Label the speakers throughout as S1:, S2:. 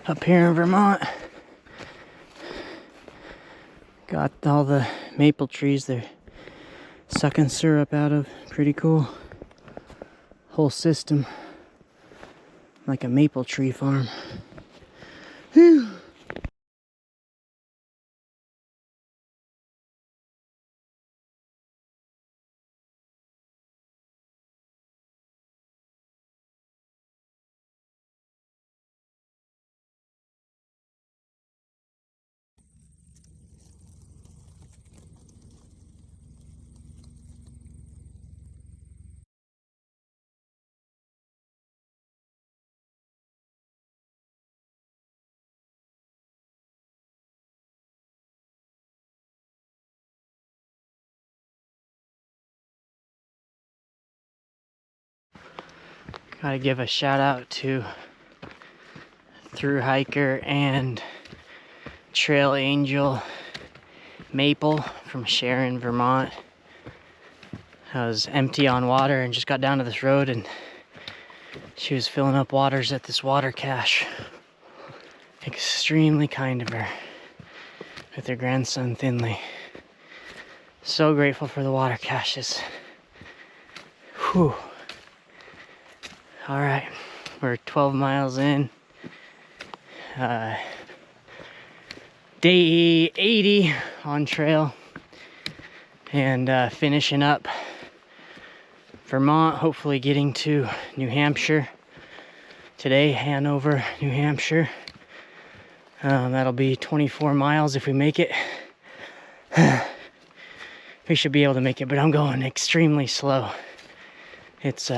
S1: up here in Vermont. Got all the maple trees they're sucking syrup out of. Pretty cool. Whole system. Like a maple tree farm. Whew. Gotta give a shout out to through hiker and trail angel Maple from Sharon, Vermont. I was empty on water and just got down to this road and she was filling up waters at this water cache. Extremely kind of her with her grandson Thinley. So grateful for the water caches. Whew. All right, we're 12 miles in. Day 80 on trail and finishing up Vermont, hopefully getting to New Hampshire today, Hanover, New Hampshire. That'll be 24 miles if we make it. We should be able to make it, but I'm going extremely slow. It's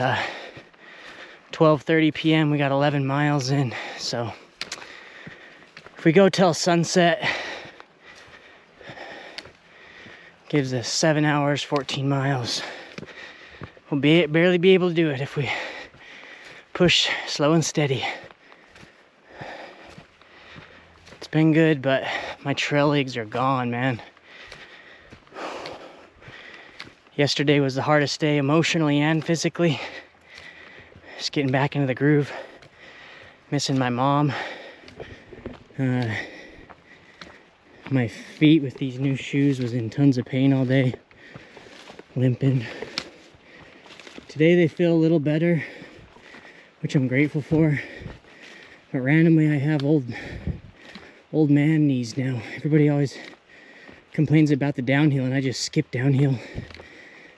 S1: 12:30 p.m. We got 11 miles in, so if we go till sunset, gives us 7 hours, 14 miles. We'll barely be able to do it if we push slow and steady. It's been good, but my trail legs are gone, man. Yesterday was the hardest day emotionally and physically. Just getting back into the groove. Missing my mom. My feet with these new shoes was in tons of pain all day. Limping. Today they feel a little better, which I'm grateful for. But randomly I have old man knees now. Everybody always complains about the downhill and I just skip downhill.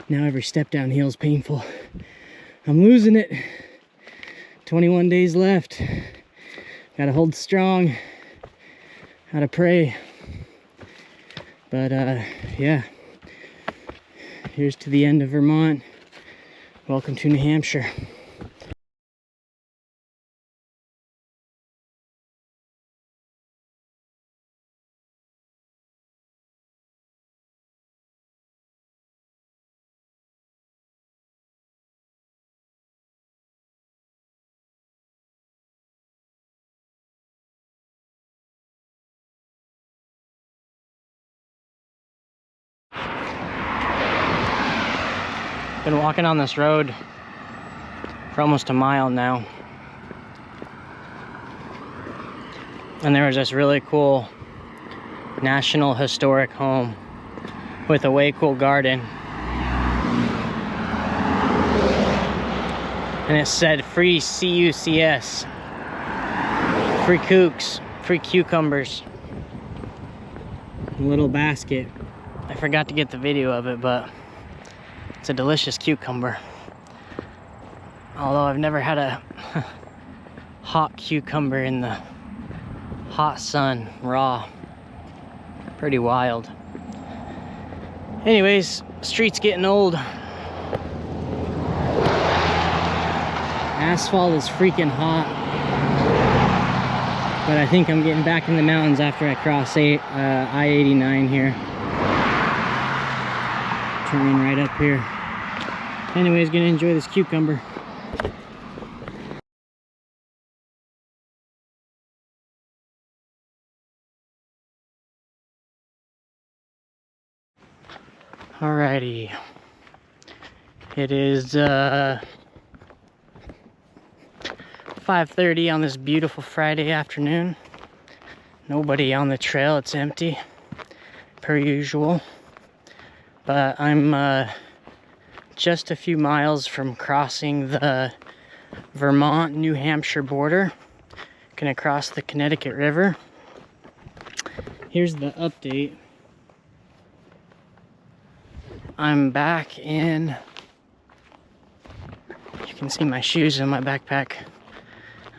S1: Now every step downhill is painful. I'm losing it. 21 days left. Gotta hold strong. Gotta pray. But yeah. Here's to the end of Vermont. Welcome to New Hampshire. Been walking on this road for almost a mile now. And there was this really cool National Historic home with a way cool garden. And it said free CUCS, free kooks, free cucumbers. A little basket. I forgot to get the video of it, but it's a delicious cucumber. Although I've never had a hot cucumber in the hot sun, raw. Pretty wild. Anyways, street's getting old. Asphalt is freaking hot. But I think I'm getting back in the mountains after I cross I-89 here. Turning right up here. Anyways, gonna enjoy this cucumber. Alrighty. It is 5:30 on this beautiful Friday afternoon. Nobody on the trail, it's empty, per usual. But I'm just a few miles from crossing the Vermont, New Hampshire border. Gonna cross the Connecticut River. Here's the update. I'm back in, you can see my shoes in my backpack.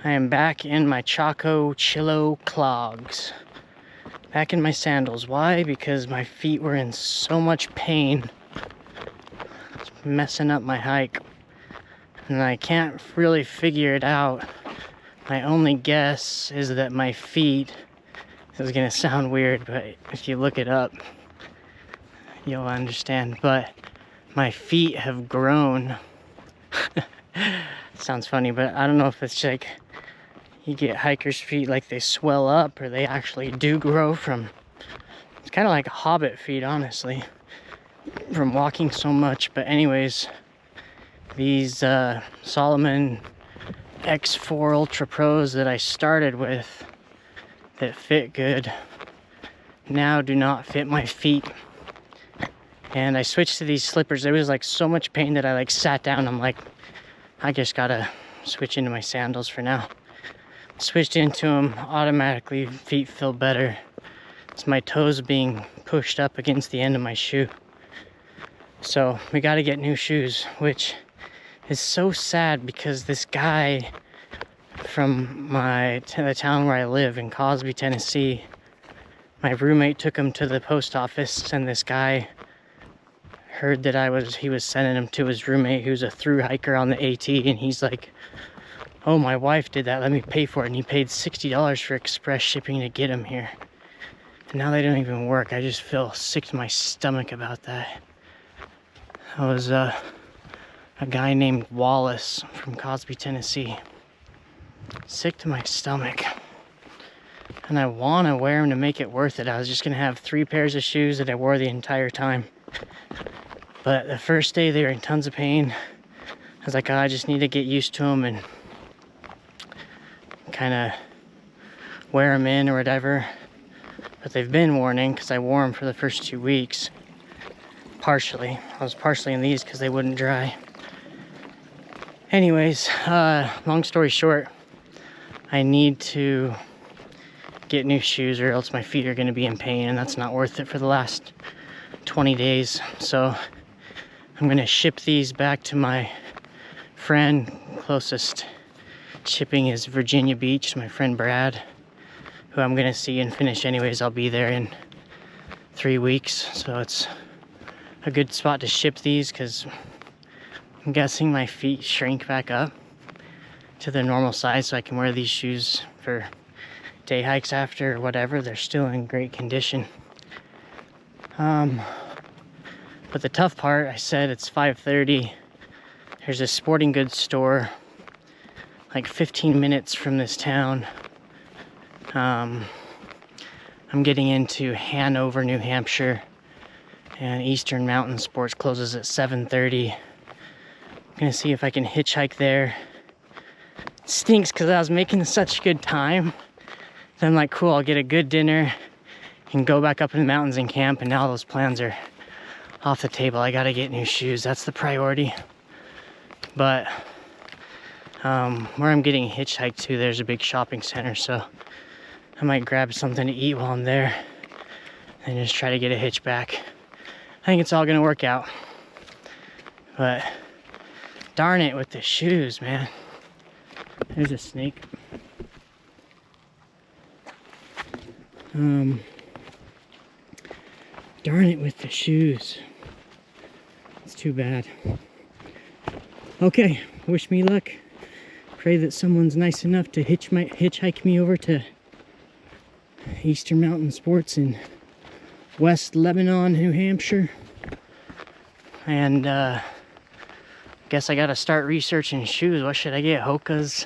S1: I am back in my Chaco Chillo Clogs. Back in my sandals. Why? Because my feet were in so much pain. It's messing up my hike. And I can't really figure it out. My only guess is that my feet, this is gonna sound weird, but if you look it up, you'll understand. But my feet have grown. Sounds funny, but I don't know if it's like you get hikers' feet, like they swell up, or they actually do grow from, it's kind of like hobbit feet, honestly, from walking so much. But anyways, these Salomon X4 Ultra Pros that I started with that fit good now do not fit my feet. And I switched to these slippers. There was like so much pain that I like sat down. I'm like, I just gotta switch into my sandals for now. Switched into them, automatically feet feel better. It's my toes being pushed up against the end of my shoe. So we gotta get new shoes, which is so sad because this guy from the town where I live in Cosby, Tennessee, my roommate took him to the post office, and this guy heard that he was sending him to his roommate who's a through hiker on the AT, and he's like, oh, my wife did that, let me pay for it. And he paid $60 for express shipping to get him here. And now they don't even work. I just feel sick to my stomach about that. That was a guy named Wallace from Cosby, Tennessee. Sick to my stomach. And I want to wear them to make it worth it. I was just going to have 3 pairs of shoes that I wore the entire time. But the first day they were in tons of pain. I was like, oh, I just need to get used to them and kind of wear them in or whatever. But they've been worn in because I wore them for the first 2 weeks. Partially. I was partially in these because they wouldn't dry. Anyways, long story short, I need to get new shoes or else my feet are going to be in pain, and that's not worth it for the last 20 days. So I'm going to ship these back to my friend. Closest shipping is Virginia Beach, my friend Brad, who I'm going to see and finish anyways. I'll be there in 3 weeks, so it's a good spot to ship these because I'm guessing my feet shrink back up to their normal size so I can wear these shoes for day hikes after or whatever. They're still in great condition. But the tough part, I said it's 5:30. There's a sporting goods store like 15 minutes from this town. I'm getting into Hanover, New Hampshire, and Eastern Mountain Sports closes at 7:30. I'm gonna see if I can hitchhike there. It stinks because I was making such good time. Then I'm like, cool, I'll get a good dinner and go back up in the mountains and camp, and now those plans are off the table. I gotta get new shoes, that's the priority. But where I'm getting hitchhiked to, there's a big shopping center, so I might grab something to eat while I'm there and just try to get a hitch back. I think it's all gonna work out. But darn it with the shoes, man. There's a snake. Darn it with the shoes. It's too bad. Okay, wish me luck. Pray that someone's nice enough to hitchhike me over to Eastern Mountain Sports in West Lebanon, New Hampshire. And guess I gotta start researching shoes. What should I get? Hokas,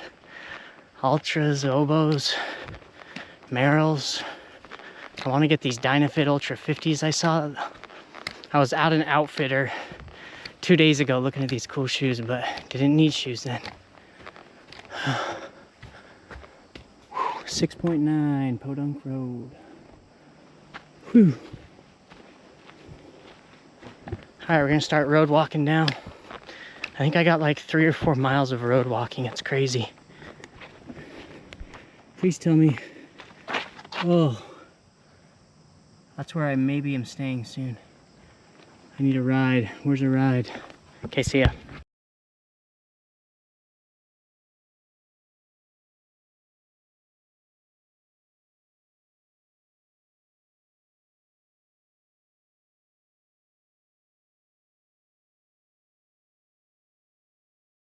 S1: Ultras, Obos, Merrells. I want to get these Dynafit Ultra 50s I saw. I was at an outfitter 2 days ago looking at these cool shoes, but didn't need shoes then. 6.9 Podunk Road. Whew. Alright, we're gonna start road walking now. I think I got like 3 or 4 miles of road walking. It's crazy. Please tell me. Oh, that's where I maybe am staying soon. I need a ride. Where's a ride? Okay, see ya.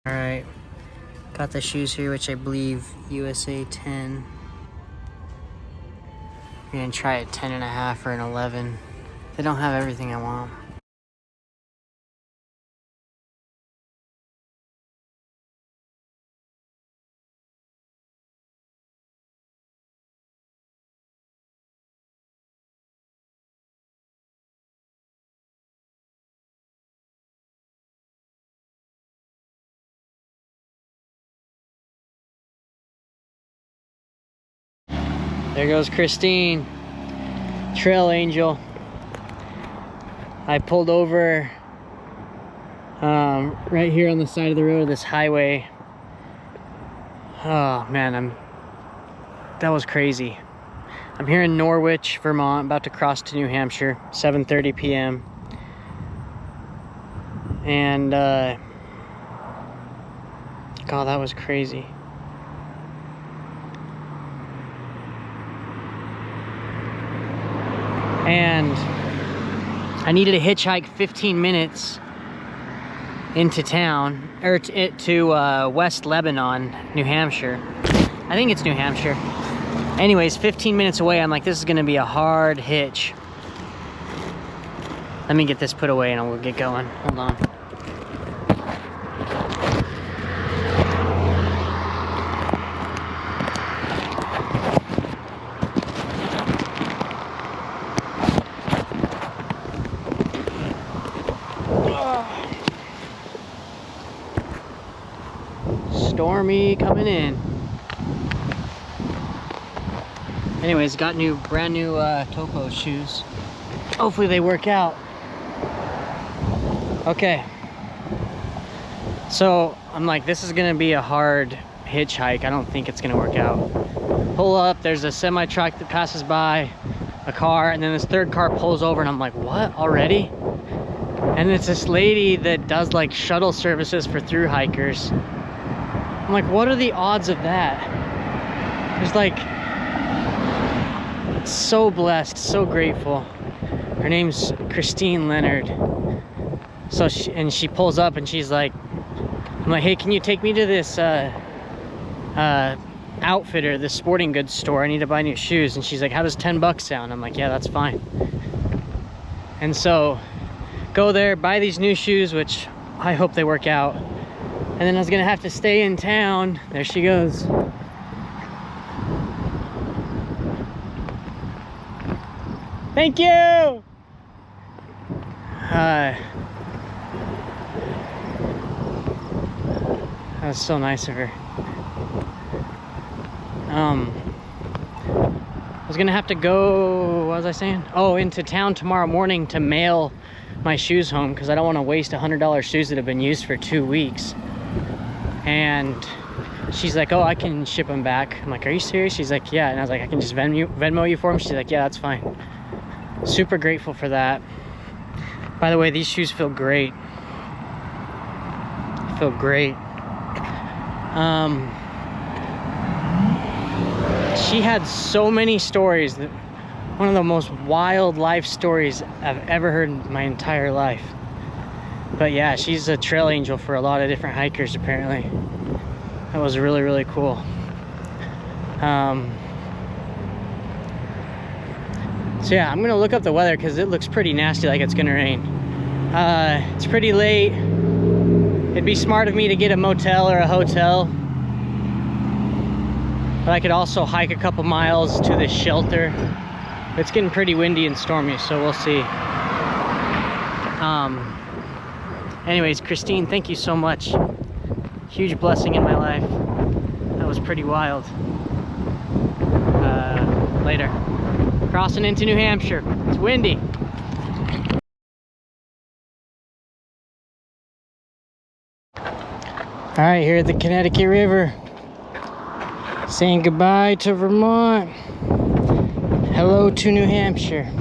S1: Alright, got the shoes here, which I believe USA 10. I'm gonna try a 10.5 or an 11. They don't have everything I want. There goes Christine, trail angel. I pulled over right here on the side of the road, this highway. Oh man, that was crazy. I'm here in Norwich, Vermont, about to cross to New Hampshire, 7:30 p.m. And God, that was crazy. And I needed to hitchhike 15 minutes into town, or to West Lebanon, New Hampshire. I think it's New Hampshire. Anyways, 15 minutes away. I'm like, this is gonna be a hard hitch. Let me get this put away and we'll get going. Hold on. Stormy coming in. Anyways, got brand new Topo shoes. Hopefully they work out. Okay. So I'm like, this is gonna be a hard hitchhike. I don't think it's gonna work out. Pull up, there's a semi truck that passes by, a car, and then this third car pulls over, and I'm like, what, already? And it's this lady that does like shuttle services for thru hikers. I'm like, what are the odds of that? There's like, so blessed, so grateful. Her name's Christine Leonard. So she pulls up and she's like, I'm like, hey, can you take me to this outfitter, this sporting goods store? I need to buy new shoes. And she's like, how does $10 sound? I'm like, yeah, that's fine. And so go there, buy these new shoes, which I hope they work out. And then I was gonna have to stay in town. There she goes. Thank you! That was so nice of her. I was gonna have to go, what was I saying? Oh, into town tomorrow morning to mail my shoes home because I don't want to waste $100 shoes that have been used for 2 weeks. And she's like, oh, I can ship them back. I'm like, are you serious? She's like, yeah. And I was like, I can just Venmo you for them? She's like, yeah, that's fine. Super grateful for that. By the way, these shoes feel great. Feel great. She had so many stories. One of the most wild life stories I've ever heard in my entire life. But yeah, she's a trail angel for a lot of different hikers apparently. That was really, really cool. So yeah, I'm gonna look up the weather because it looks pretty nasty, like it's gonna rain. It's pretty late. It'd be smart of me to get a motel or a hotel. But I could also hike a couple miles to this shelter. It's getting pretty windy and stormy, so we'll see. Anyways, Christine, thank you so much. Huge blessing in my life. That was pretty wild. Later. Crossing into New Hampshire. It's windy. All right, here at the Connecticut River. Saying goodbye to Vermont. Hello to New Hampshire.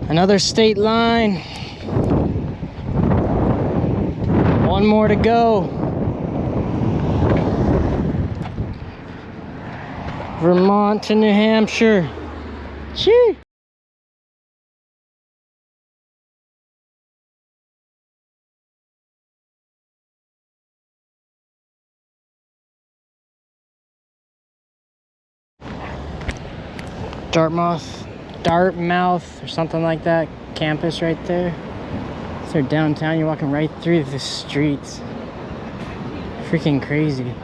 S1: Another state line. One more to go. Vermont to New Hampshire. Gee. Dartmouth or something like that campus right there. It's their downtown. You're walking right through the streets. Freaking crazy.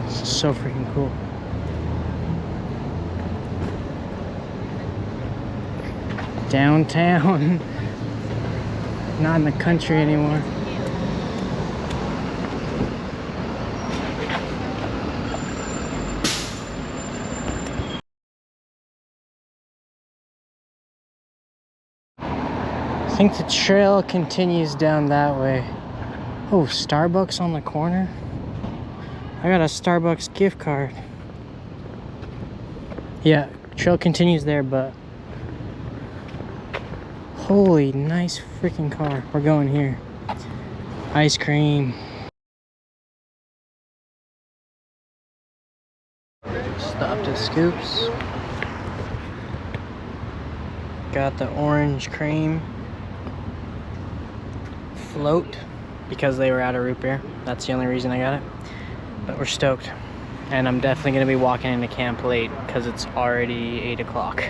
S1: It's so freaking cool. Downtown. Not in the country anymore. I think the trail continues down that way. Oh, Starbucks on the corner. I got a Starbucks gift card. Yeah, trail continues there, but holy, nice freaking car. We're going here. Ice cream. Stopped at Scoops. Got the orange cream float because they were out of root beer. That's the only reason I got it. But we're stoked. And I'm definitely going to be walking into camp late because it's already 8 o'clock.